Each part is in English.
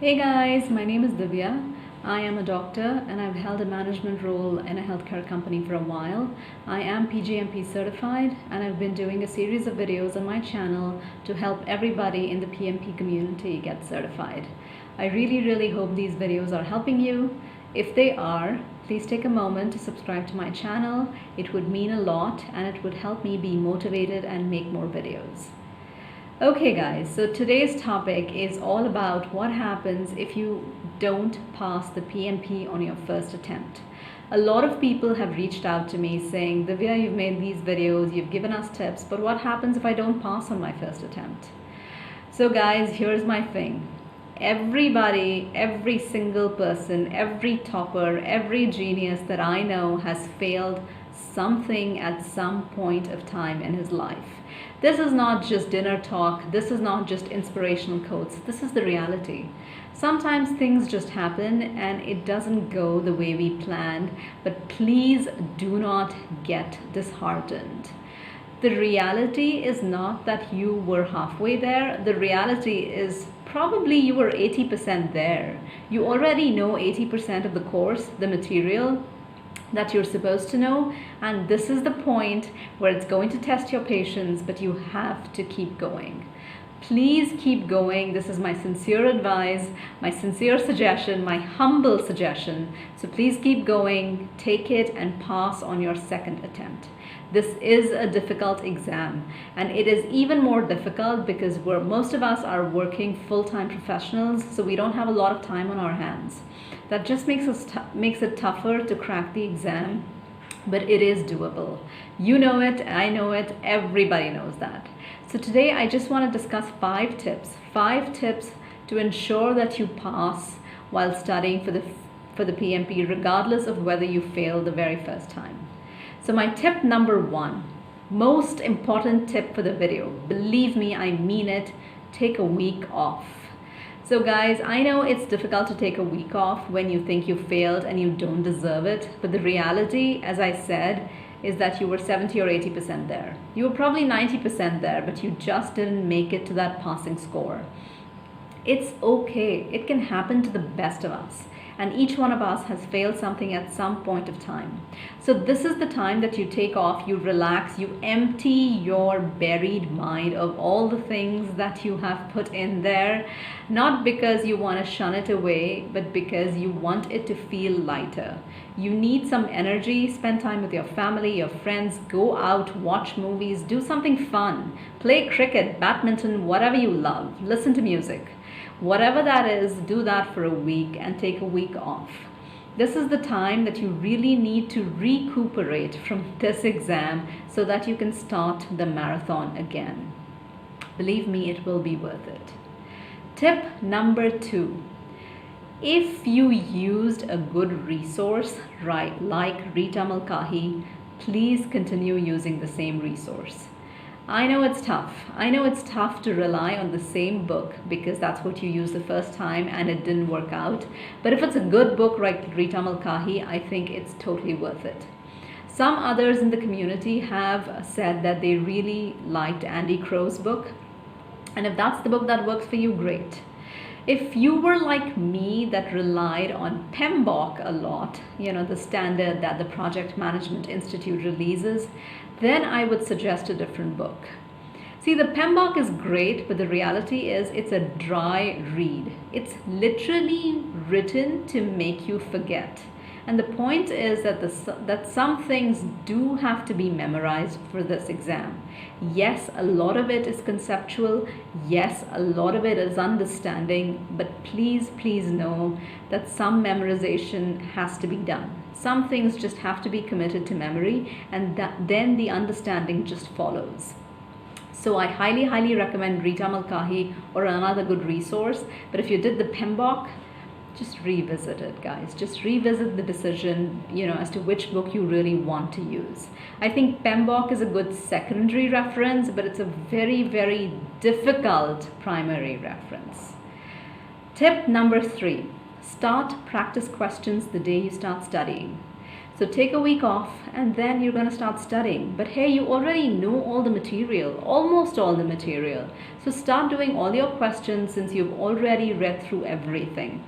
Hey guys, my name is Divya. I am a doctor and I've held a management role in a healthcare company for a while. I am PMP certified and I've been doing a series of videos on my channel to help everybody in the PMP community get certified. I really hope these videos are helping you. If they are, please take a moment to subscribe to my channel. It would mean a lot and it would help me be motivated and make more videos. Okay guys, so today's topic is all about what happens if you don't pass the PMP on your first attempt. A lot of people have reached out to me saying, Divya, you've made these videos, you've given us tips, but what happens if I don't pass on my first attempt? So guys, here's my thing. Everybody, every single person, every topper, every genius that I know has failed something at some point of time in his life. This is not just dinner talk, this is not just inspirational quotes, this is the reality. Sometimes things just happen and it doesn't go the way we planned, but please do not get disheartened. The reality is not that you were halfway there, the reality is probably you were 80% there. You already know 80% of the course, the material that you're supposed to know, and this is the point where it's going to test your patience, but you have to keep going. Please keep going. This is my sincere advice, my sincere suggestion, my humble suggestion. So please keep going, take it and pass on your second attempt. This is a difficult exam, and it is even more difficult because most of us are working full-time professionals, so we don't have a lot of time on our hands. That just makes it tougher to crack the exam, but it is doable. You know it, I know it, everybody knows that. So today I just want to discuss 5 tips to ensure that you pass while studying for the PMP, regardless of whether you fail the very first time. So my tip number 1, most important tip for the video, believe me, I mean it, take a week off. So guys, I know it's difficult to take a week off when you think you failed and you don't deserve it, but the reality, as I said, is that you were 70 or 80% there. You were probably 90% there, but you just didn't make it to that passing score. It's okay. It can happen to the best of us. And each one of us has failed something at some point of time. So this is the time that you take off, you relax, you empty your buried mind of all the things that you have put in there, not because you want to shun it away, but because you want it to feel lighter. You need some energy, spend time with your family, your friends, go out, watch movies, do something fun, play cricket, badminton, whatever you love, listen to music. Whatever that is, do that for a week and take a week off. This is the time that you really need to recuperate from this exam so that you can start the marathon again. Believe me, it will be worth it. Tip number 2. If you used a good resource, right, like Rita Mulcahy, please continue using the same resource. I know it's tough. I know it's tough to rely on the same book because that's what you used the first time and it didn't work out. But if it's a good book like Rita Mulcahy, I think it's totally worth it. Some others in the community have said that they really liked Andy Crow's book. And if that's the book that works for you, great. If you were like me that relied on PMBOK a lot, the standard that the Project Management Institute releases, then I would suggest a different book. See, the PMBOK is great, but the reality is it's a dry read. It's literally written to make you forget. And the point is that some things do have to be memorized for this exam. Yes, a lot of it is conceptual. Yes, a lot of it is understanding. But please know that some memorization has to be done. Some things just have to be committed to memory, and then the understanding just follows. So I highly recommend Rita Mulcahy or another good resource. But if you did the PMBOK, just revisit it, guys. Just revisit the decision, as to which book you really want to use. I think PMBOK is a good secondary reference, but it's a very difficult primary reference. Tip number 3, start practice questions the day you start studying. So take a week off and then you're going to start studying. But hey, you already know all the material, almost all the material. So start doing all your questions since you've already read through everything.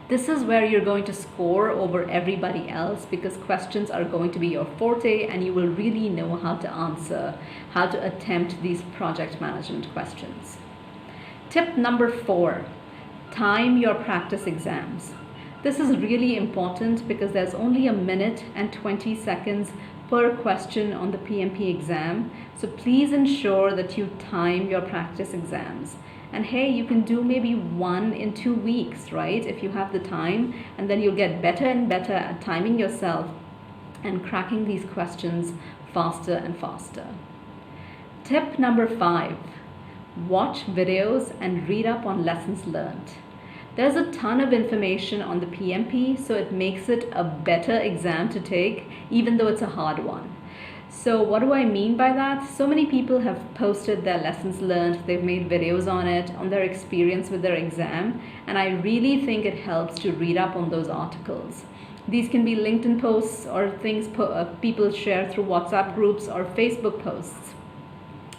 This is where you're going to score over everybody else because questions are going to be your forte and you will really know how to answer, how to attempt these project management questions. Tip number 4, time your practice exams. This is really important because there's only a minute and 20 seconds per question on the PMP exam. So please ensure that you time your practice exams. And hey, you can do maybe 1 in 2 weeks, right? If you have the time, and then you'll get better and better at timing yourself and cracking these questions faster and faster. Tip number 5, watch videos and read up on lessons learned. There's a ton of information on the PMP, so it makes it a better exam to take, even though it's a hard one. So what do I mean by that? So many people have posted their lessons learned, they've made videos on it, on their experience with their exam, and I really think it helps to read up on those articles. These can be LinkedIn posts or things people share through WhatsApp groups or Facebook posts.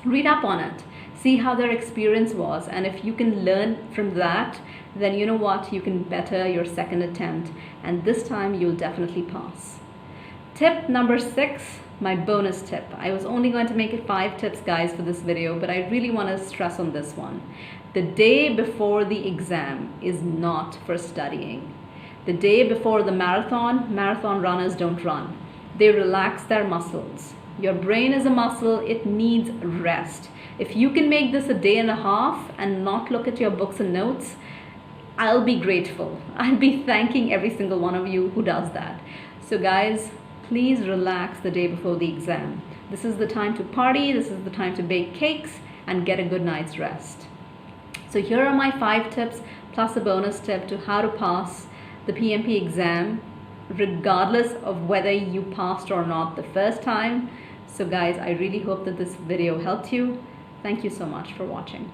Read up on it, see how their experience was, and if you can learn from that, then you know what, you can better your second attempt, and this time you'll definitely pass. Tip number 6, my bonus tip. I was only going to make it 5 tips, guys, for this video, but I really want to stress on this one. The day before the exam is not for studying. The day before the marathon runners don't run. They relax their muscles. Your brain is a muscle, it needs rest. If you can make this a day and a half and not look at your books and notes, I'll be grateful. I'll be thanking every single one of you who does that. So guys, please relax the day before the exam. This is the time to party, this is the time to bake cakes and get a good night's rest. So here are my 5 tips plus a bonus tip to how to pass the PMP exam regardless of whether you passed or not the first time. So guys, I really hope that this video helped you. Thank you so much for watching.